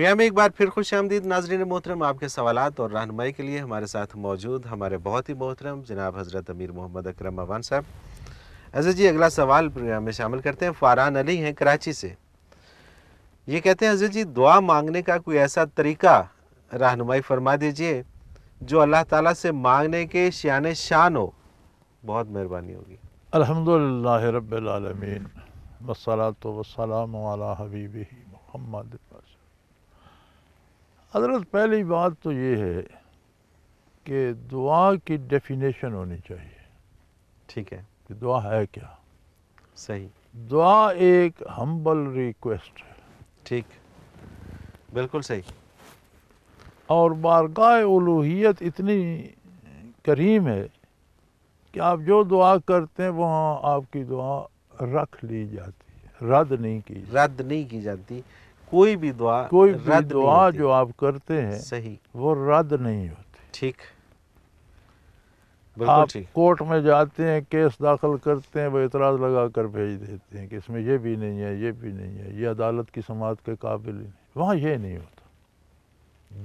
Programme میں ایک بار پھر خوش آمدید ناظرین محترم. آپ کے سوالات اور رہنمائی کے لیے ہمارے ساتھ موجود ہمارے بہت ہی محترم جناب حضرت امیر محمد اکرم اعوان صاحب. عزیز جی, اگلا سوال پروگرام میں شامل کرتے ہیں. فاران علی ہیں کراچی سے. یہ کہتے ہیں عزیز جی, دعا مانگنے کا کوئی ایسا طریقہ رہنمائی فرما دیجئے جو اللہ تعالیٰ سے مانگنے کے شان شان ہو, بہت مہربانی ہوگی. الحمدللہ رب العالمین والصلاة والسلام علی حبیبہ محمد. حضرت پہلی بات تو یہ ہے کہ دعا کی ڈیفینیشن ہونی چاہیے. ٹھیک ہے, کہ دعا ہے کیا؟ صحیح. دعا ایک ہمبل ریکویسٹ ہے. ٹھیک, بالکل صحیح. اور بارگاہ الوہیت اتنی کریم ہے کہ آپ جو دعا کرتے ہیں وہاں آپ کی دعا رکھ لی جاتی ہے, رد نہیں کی جاتی. رد نہیں کی جاتی. کوئی بھی دعا کوئی بھی رد نہیں دعا ہوتی. جو آپ کرتے ہیں صحیح. وہ رد نہیں ہوتی. ٹھیک, بالکل آپ ٹھیک. کورٹ میں جاتے ہیں, کیس داخل کرتے ہیں, وہ اعتراض لگا کر بھیج دیتے ہیں کہ اس میں یہ بھی نہیں ہے, یہ بھی نہیں ہے, یہ عدالت کی سماعت کے قابل ہی نہیں. وہاں یہ نہیں ہوتا.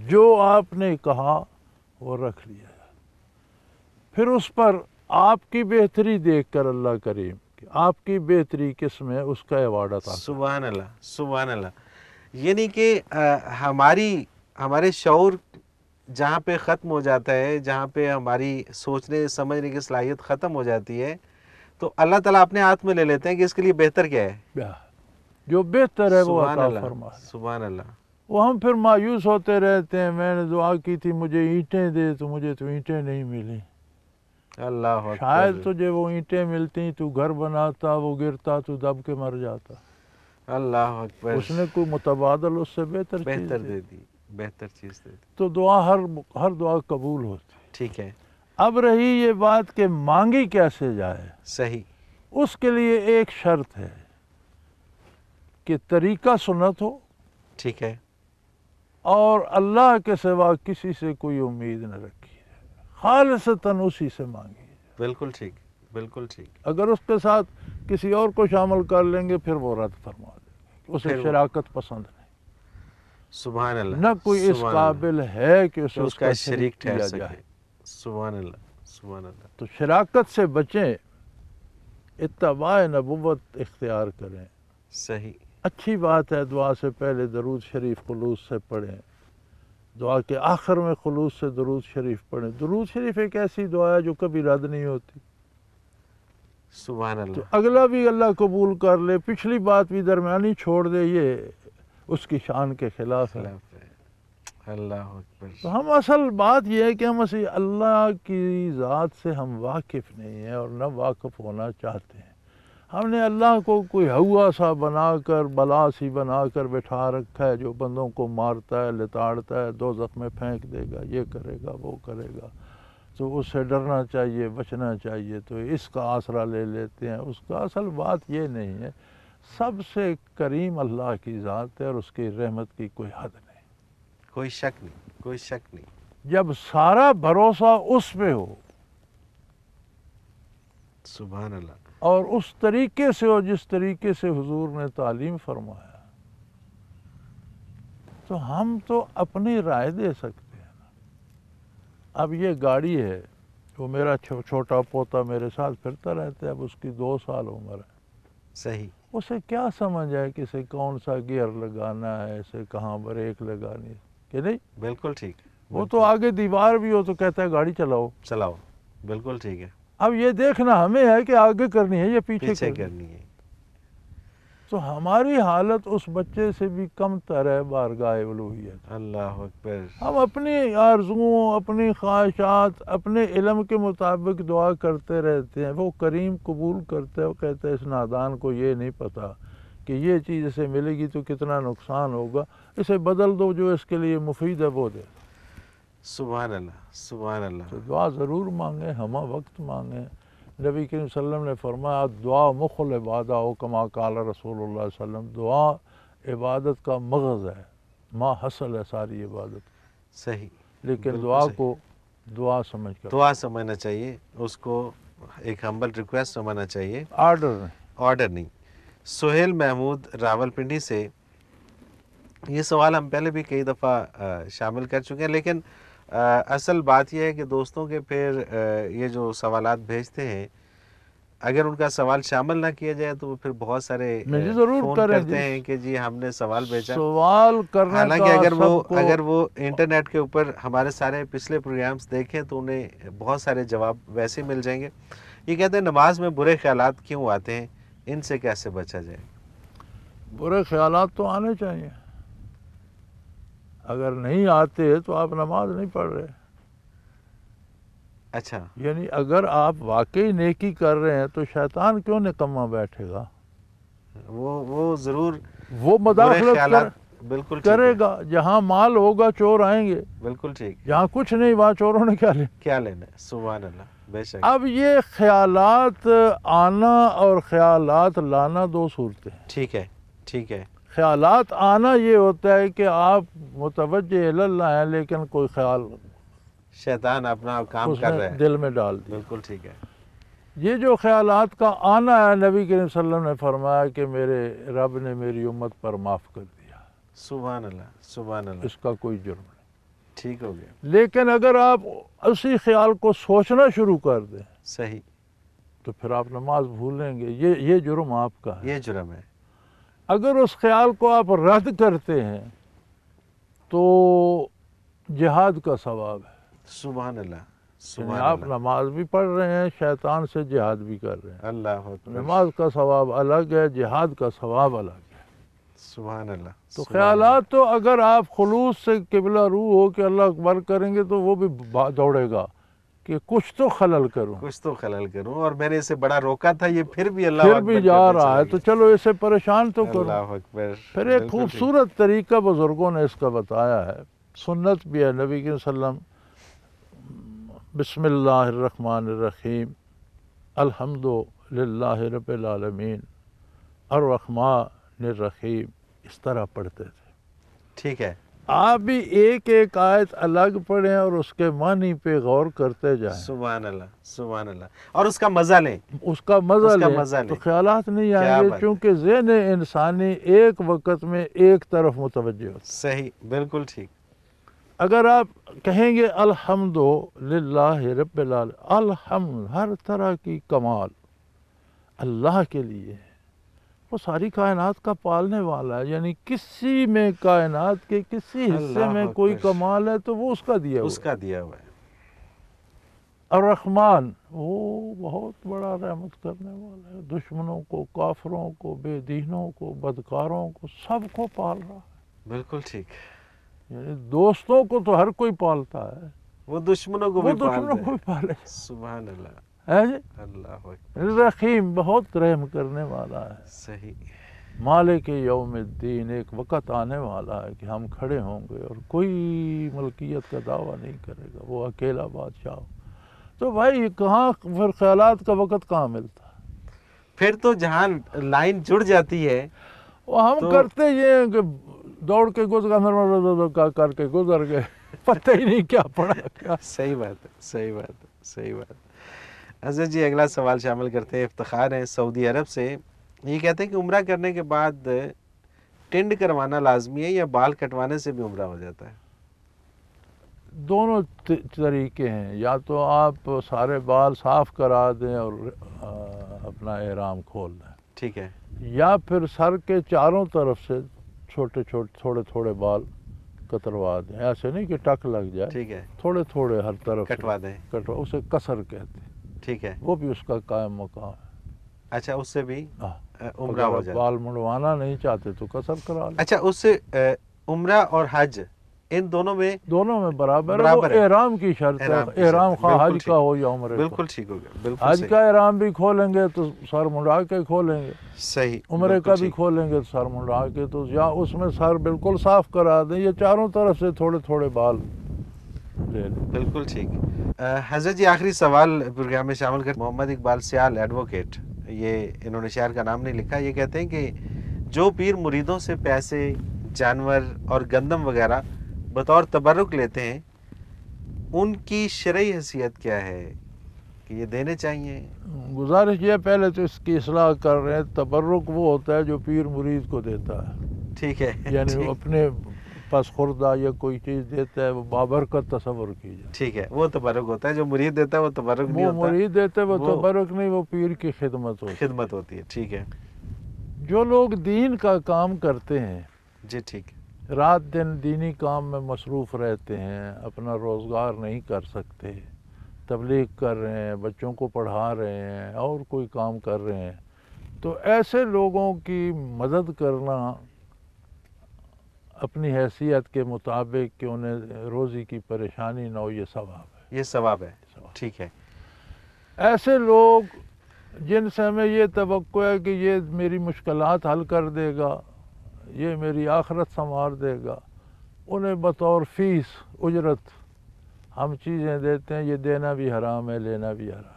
جو آپ نے کہا وہ رکھ لیا جائے. پھر اس پر آپ کی بہتری دیکھ کر اللہ کریم کہ آپ کی بہتری کس میں, اس کا ایوارڈ عطا کرے. سبحان اللہ, سبحان اللہ. یعنی کہ ہمارے شعور جہاں پہ ختم ہو جاتا ہے, جہاں پہ ہماری سوچنے سمجھنے کی صلاحیت ختم ہو جاتی ہے, تو اللہ تعالیٰ اپنے ہاتھ میں لے لیتے ہیں کہ اس کے لیے بہتر کیا ہے. جو بہتر ہے وہ سبحان عطا اللہ, فرمائے. سبحان اللہ. وہ ہم پھر مایوس ہوتے رہتے ہیں, میں نے دعا کی تھی مجھے اینٹیں دے, تو مجھے تو اینٹیں نہیں ملی. اللہ اکبر. شاید تجھے وہ اینٹیں ملتی, تو گھر بناتا, وہ گرتا, تو دب کے مر جاتا. اللہ اکبر. اس نے کوئی متبادل اس سے بہتر چیز دے دی, بہتر چیز دے دی. تو دعا ہر دعا قبول ہوتی. ٹھیک ہے. اب رہی یہ بات کہ مانگی کیسے جائے, صحیح. اس کے لیے ایک شرط ہے کہ طریقہ سنت ہو. ٹھیک ہے. اور اللہ کے سوا کسی سے کوئی امید نہ رکھی ہے, خالصتاً اسی سے مانگی. بالکل ٹھیک, بالکل ٹھیک. اگر اس کے ساتھ کسی اور کو شامل کر لیں گے پھر وہ رد فرما دیں گے, اسے شراکت پسند نہیں. سبحان اللہ. نہ کوئی اس قابل ہے کہ اسے اس کا شریک کیا ٹھہر جائے. سکے. سبحان اللہ, سبحان اللہ. تو شراکت سے بچیں, اتباع نبوت اختیار کریں. صحیح. اچھی بات ہے, دعا سے پہلے درود شریف خلوص سے پڑھیں, دعا کے آخر میں خلوص سے درود شریف پڑھیں. درود شریف ایک ایسی دعا ہے جو کبھی رد نہیں ہوتی. سبحان تو اللہ. اگلا بھی اللہ قبول کر لے, پچھلی بات بھی درمیانی چھوڑ دے, یہ اس کی شان کے خلاف ہے. اللہ اکبر. تو ہم اصل بات یہ ہے کہ ہم اللہ کی ذات سے ہم واقف نہیں ہیں اور نہ واقف ہونا چاہتے ہیں. ہم نے اللہ کو کوئی ہوا سا بنا کر, بلا سی بنا کر بٹھا رکھا ہے جو بندوں کو مارتا ہے, لتاڑتا ہے, دوزخ میں پھینک دے گا, یہ کرے گا, وہ کرے گا. تو اس سے ڈرنا چاہیے, بچنا چاہیے, تو اس کا آسرا لے لیتے ہیں. اس کا اصل بات یہ نہیں ہے. سب سے کریم اللہ کی ذات ہے اور اس کی رحمت کی کوئی حد نہیں. کوئی شک نہیں, کوئی شک نہیں. جب سارا بھروسہ اس پہ ہو سبحان اللہ. اور اس طریقے سے ہو جس طریقے سے حضور نے تعلیم فرمایا, تو ہم تو اپنی رائے دے سکتے ہیں. اب یہ گاڑی ہے, وہ میرا چھوٹا پوتا میرے ساتھ پھرتا رہتا ہے, اب اس کی 2 سال عمر ہے. صحیح. اسے کیا سمجھ ہے کہ اسے کون سا گیئر لگانا ہے, اسے کہاں بریک لگانی ہے کہ نہیں. بالکل ٹھیک. وہ تو آگے دیوار بھی ہو تو کہتا ہے گاڑی چلاؤ. بالکل ٹھیک ہے. اب یہ دیکھنا ہمیں ہے کہ آگے کرنی ہے یا پیچھے کرنی ہے. تو ہماری حالت اس بچے سے بھی کم تر ہے بارگاہ الوہیت. اللہ اکبر. ہم اپنی آرزوؤں, اپنی خواہشات, اپنے علم کے مطابق دعا کرتے رہتے ہیں. وہ کریم قبول کرتے ہیں, وہ کہتے ہیں اس نادان کو یہ نہیں پتا کہ یہ چیز اسے ملے گی تو کتنا نقصان ہوگا, اسے بدل دو, جو اس کے لیے مفید ہے وہ دے. سبحان اللہ, سبحان اللہ. تو دعا ضرور مانگیں, ہمہ وقت مانگیں. نبی کریم صلی اللہ علیہ وسلم نے فرمایا دعا مخل عبادہ ہو کما قال رسول اللہ صلی اللہ علیہ وسلم. دعا عبادت کا مغز ہے, ما حاصل ہے ساری عبادت. صحیح. لیکن دعا کو دعا سمجھ کر, دعا سمجھنا چاہیے, اس کو ایک ہمبل ریکویسٹ سمجھنا چاہیے, آرڈر نہیں. آرڈر نہیں. سہیل محمود راول پنڈی سے یہ سوال ہم پہلے بھی کئی دفعہ شامل کر چکے ہیں، لیکن اصل بات یہ ہے کہ دوستوں کے پھر یہ جو سوالات بھیجتے ہیں، اگر ان کا سوال شامل نہ کیا جائے تو وہ پھر بہت سارے جی ضرور فون کریں کرتے ہیں کہ جی ہم نے سوال بھیجا. سوال کرنے حالانکہ کا اگر وہ انٹرنیٹ کے اوپر ہمارے سارے پچھلے پروگرامز دیکھیں تو انہیں بہت سارے جواب ویسے مل جائیں گے. یہ کہتے ہیں نماز میں برے خیالات کیوں آتے ہیں، ان سے کیسے بچا جائے؟ برے خیالات تو آنے چاہیے، اگر نہیں آتے تو آپ نماز نہیں پڑھ رہے. اچھا، یعنی اگر آپ واقعی نیکی کر رہے ہیں تو شیطان کیوں نکما بیٹھے گا؟ وہ ضرور وہ برے مداخلت خیالات بالکل ٹھیک کرے ہے. گا. جہاں مال ہوگا چور آئیں گے، بالکل ٹھیک. جہاں کچھ نہیں وہاں چوروں نے کیا لیا. کیا لینا ہے؟ سبحان اللہ، بے شک. اب یہ خیالات آنا اور خیالات لانا دو صورتیں ہیں. ٹھیک ہے، ٹھیک ہے. خیالات آنا یہ ہوتا ہے کہ آپ متوجہ اللہ ہیں لیکن کوئی خیال شیطان اپنا کام اس کر نے رہا ہے. دل میں ڈال دیا. بالکل ٹھیک ہے. یہ جو خیالات کا آنا ہے، نبی کریم صلی اللہ علیہ وسلم نے فرمایا کہ میرے رب نے میری امت پر معاف کر دیا، سبحان اللہ، سبحان اللہ. اس کا کوئی جرم نہیں. ٹھیک ہو گیا. لیکن اگر آپ اسی خیال کو سوچنا شروع کر دیں صحیح. تو پھر آپ نماز بھولیں گے. یہ جرم آپ کا ہے. یہ جرم ہے. اگر اس خیال کو آپ رد کرتے ہیں تو جہاد کا ثواب ہے. سبحان اللہ، یعنی سبحان آپ اللہ. نماز بھی پڑھ رہے ہیں، شیطان سے جہاد بھی کر رہے ہیں. اللہ اکبر. نماز کا ثواب الگ ہے، جہاد کا ثواب الگ ہے. سبحان اللہ. تو سبحان خیالات تو اگر آپ خلوص سے قبلہ رو ہو کہ اللہ اکبر کریں گے تو وہ بھی دوڑے گا کہ کچھ تو خلل کروں، کچھ تو خلل کروں، اور میں نے اسے بڑا روکا تھا، یہ پھر بھی اللہ پھر اکبر بھی جا کرتے رہا ہے چلا تو گیا. چلو اسے پریشان تو کرو. اللہ اکبر. پھر ایک بالکل ٹھیک. خوبصورت طریقہ بزرگوں نے اس کا بتایا ہے، سنت بھی ہے نبی کے وسلم. بسم اللہ الرحمن الرحیم، الحمد للہ رب العالمین الرحمن الرحیم، اس طرح پڑھتے تھے. ٹھیک ہے. آپ بھی ایک ایک آیت الگ پڑھیں اور اس کے معنی پہ غور کرتے جائیں، سبحان اللہ، سبحان اللہ. اور اس کا مزہ لیں. اس کا مزہ لیں مزہ تو لیں. خیالات نہیں کیا آئیں گے، بات ہے. چونکہ ذہن انسانی ایک وقت میں ایک طرف متوجہ ہوتا ہے. صحیح، بالکل ٹھیک. اگر آپ کہیں گے الحمد للہ رب العالمین، الحمد، ہر طرح کی کمال اللہ کے لیے ہے، وہ ساری کائنات کا پالنے والا ہے. یعنی کسی میں کائنات کے کسی حصے اللہ میں اکبر. کوئی کمال ہے تو وہ اس کا دیا اس ہوا کا دیا ہوا ہے. الرحمن، وہ بہت بڑا رحمت کرنے والا ہے، دشمنوں کو، کافروں کو، بے دینوں کو، بدکاروں کو، سب کو پال رہا ہے. بالکل ٹھیک. یعنی دوستوں کو تو ہر کوئی پالتا ہے، وہ دشمنوں کو وہ بھی پال دشمنوں دے. کو بھی پالے. سبحان اللہ. ہے جی. اللہ اکبر. رحیم، بہت رحم کرنے والا ہے. صحیح. مالک یوم الدین، ایک وقت آنے والا ہے کہ ہم کھڑے ہوں گے اور کوئی ملکیت کا دعویٰ نہیں کرے گا، وہ اکیلا بادشاہ ہو. تو بھائی کہاں پھر خیالات کا وقت کہاں ملتا؟ پھر تو جہاں لائن جڑ جاتی ہے وہ ہم کرتے یہ ہیں کہ دوڑ کے گزر کر کے گزر گئے، پتہ ہی نہیں کیا پڑا کیا. صحیح بات ہے، صحیح بات ہے، صحیح بات. حضرت جی اگلا سوال شامل کرتے ہیں. افتخار ہے سعودی عرب سے. یہ کہتے ہیں کہ عمرہ کرنے کے بعد ٹنڈ کروانا لازمی ہے یا بال کٹوانے سے بھی عمرہ ہو جاتا ہے؟ دونوں طریقے ہیں. یا تو آپ سارے بال صاف کرا دیں اور اپنا احرام کھول دیں. ٹھیک ہے. یا پھر سر کے چاروں طرف سے چھوٹے چھوٹے تھوڑے تھوڑے بال کتروا دیں. ایسے نہیں کہ ٹک لگ جائے، ٹھیک ہے. تھوڑے تھوڑے ہر طرف کٹوا دیں. کٹوا، اسے قصر کہتے ہیں. ٹھیک ہے. وہ بھی اس کا قائم مقام ہے. اچھا، اس سے بھی عمرہ اگر ہو آپ جاتا ہے. بال منڈوانا نہیں چاہتے تو قصر کرا لیں. اچھا، اس سے عمرہ اور حج ان دونوں میں برابر ہے. وہ احرام کی شرط ہے. احرام خواہ حج کا ہو یا عمرے کا. بالکل ٹھیک ہو گیا. بالکل حج صحیح. کا احرام بھی کھولیں گے تو سر منڈا کے کھولیں گے، صحیح. عمرے کا بھی کھولیں گے تو سر منڈا کے. تو یا اس میں سر بالکل صاف کرا دیں یا چاروں طرف سے تھوڑے تھوڑے بال لے لیں. بالکل ٹھیک. حضرت جی آخری سوال پروگرام میں شامل کر. محمد اقبال سیال ایڈوکیٹ، یہ انہوں نے شاعر کا نام نہیں لکھا. یہ کہتے ہیں کہ جو پیر مریدوں سے پیسے، جانور اور گندم وغیرہ بطور تبرک لیتے ہیں، ان کی شرعی حیثیت کیا ہے کہ یہ دینے چاہیے؟ گزارش یہ پہلے تو اس کی اصلاح کر رہے ہیں. تبرک وہ ہوتا ہے جو پیر مرید کو دیتا ہے. ٹھیک ہے، یعنی ٹھیک، وہ اپنے پاس خوردہ یا کوئی چیز دیتا ہے وہ بابرکت تصور کیجیے. ٹھیک ہے، وہ تبرک ہوتا ہے. جو مرید دیتا ہے وہ تبرک نہیں وہ ہوتا، مرید دیتے وہ وہ تبرک نہیں، وہ پیر کی خدمت ہوتی ہے. خدمت ہوتی ہے. ٹھیک ہے جو لوگ دین کا کام کرتے ہیں، جی، ٹھیک ہے، رات دن دینی کام میں مصروف رہتے ہیں، اپنا روزگار نہیں کر سکتے، تبلیغ کر رہے ہیں، بچوں کو پڑھا رہے ہیں اور کوئی کام کر رہے ہیں، تو ایسے لوگوں کی مدد کرنا اپنی حیثیت کے مطابق کہ انہیں روزی کی پریشانی نہ ہو، یہ ثواب ہے. یہ ثواب ہے. ثواب. ٹھیک ہے، ایسے لوگ جن سے ہمیں یہ توقع ہے کہ یہ میری مشکلات حل کر دے گا، یہ میری آخرت سنوار دے گا، انہیں بطور فیس اجرت ہم چیزیں دیتے ہیں. یہ دینا بھی حرام ہے، لینا بھی حرام ہے.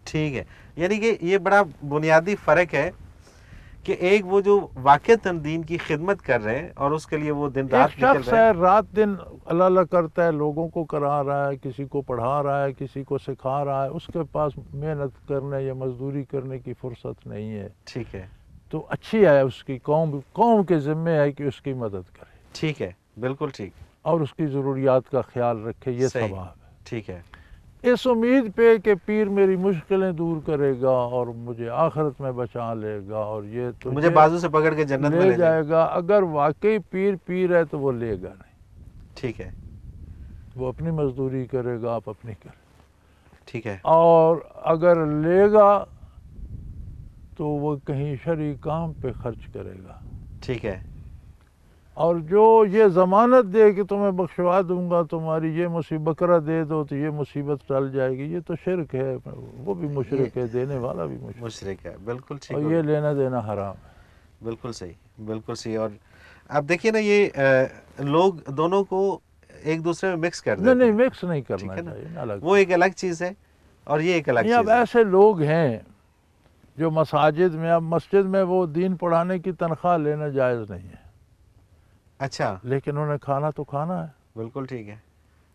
ٹھیک ہے. یعنی کہ یہ بڑا بنیادی فرق ہے کہ ایک وہ جو واقعتاً دین کی خدمت کر رہے ہیں اور اس کے لیے وہ دن ایک رات نکل شخص رہے ہے ہیں. رات دن اللہ اللہ کرتا ہے، لوگوں کو کرا رہا ہے، کسی کو پڑھا رہا ہے، کسی کو سکھا رہا ہے، اس کے پاس محنت کرنے یا مزدوری کرنے کی فرصت نہیں ہے، ٹھیک ہے، تو اچھی ہے اس کی قوم کے ذمے ہے کہ اس کی مدد کرے ٹھیک ہے، بالکل ٹھیک، اور اس کی ضروریات کا خیال رکھے. یہ صحیح، ثواب ہے. ٹھیک ہے، اس امید پہ کہ پیر میری مشکلیں دور کرے گا اور مجھے آخرت میں بچا لے گا اور یہ تو مجھے بازو سے پکڑ کے جنت میں لے لے جائے. جائے گا. اگر واقعی پیر ہے تو وہ لے گا نہیں، ٹھیک ہے، وہ اپنی مزدوری کرے گا، آپ اپنی کریں. ٹھیک ہے، اور اگر لے گا تو وہ کہیں شرعی کام پہ خرچ کرے گا. ٹھیک ہے، اور جو یہ ضمانت دے کہ تمہیں بخشوا دوں گا، تمہاری یہ مصیبت بکرا دے دو تو یہ مصیبت ٹل جائے گی، یہ تو شرک ہے. وہ بھی مشرک ہے، دینے والا بھی مشرک مشرک ہے. بالکل ٹھیک اور ہو یہ گیا. لینا دینا حرام ہے. بالکل صحیح، بالکل صحیح. اور اب دیکھیے نا یہ لوگ دونوں کو ایک دوسرے میں مکس کر دیتے نہیں ہیں. مکس نہیں ٹھیک کرنا ہے نا، چاہیے نا، الگ. وہ ایک الگ چیز ہے اور یہ ایک الگ نہیں، اب چیز ہے. ایسے لوگ ہیں جو مساجد میں، اب مسجد میں وہ دین پڑھانے کی تنخواہ لینا جائز نہیں ہے، اچھا، لیکن انہیں کھانا تو کھانا ہے. بالکل ٹھیک ہے.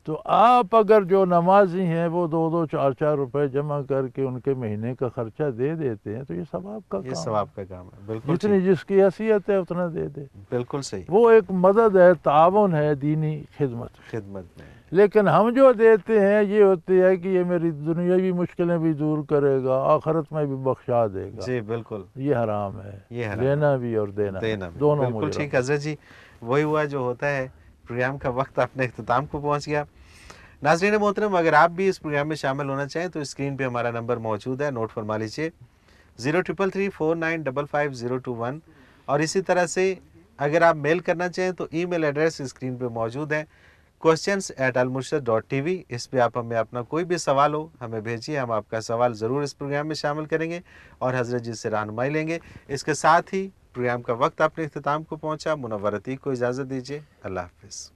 تو آپ اگر جو نمازی ہیں وہ 2-4 روپے جمع کر کے ان کے مہینے کا خرچہ دے دیتے ہیں تو یہ ثواب کا یہ کام ثواب ہے. کا کام ہے. بالکل جتنی ٹھیک، جس کی حیثیت ہے اتنا دے دے. بالکل صحیح. وہ ایک مدد ہے، تعاون ہے دینی خدمت. خدمت میں لیکن ہم جو دیتے ہیں یہ ہوتی ہے کہ یہ میری دنیاوی مشکلیں بھی دور کرے گا، آخرت میں بھی بخشا دے گا. جی، بالکل، یہ حرام ہے. یہ حرام لینا بھی اور دینا بھی. دونوں بالکل مجرم. ٹھیک. حضرت جی وہی ہوا جو ہوتا ہے. پروگرام کا وقت اپنے اختتام کو پہنچ گیا. ناظرین محترم، اگر آپ بھی اس پروگرام میں شامل ہونا چاہیں تو اسکرین پہ ہمارا نمبر موجود ہے، نوٹ فرما لیجیے 033349550221. اور اسی طرح سے اگر آپ میل کرنا چاہیں تو ای میل ایڈریس اسکرین پہ موجود ہے questions@almurshid.tv. اس پہ آپ ہمیں اپنا کوئی بھی سوال ہو ہمیں بھیجیے، ہم آپ کا سوال ضرور اس پروگرام میں شامل کریں گے اور حضرت جی سے رہنمائی لیں گے. اس کے ساتھ ہی پروگرام کا وقت اپنے اختتام کو پہنچا. منور عتیق کو اجازت دیجیے. اللہ حافظ.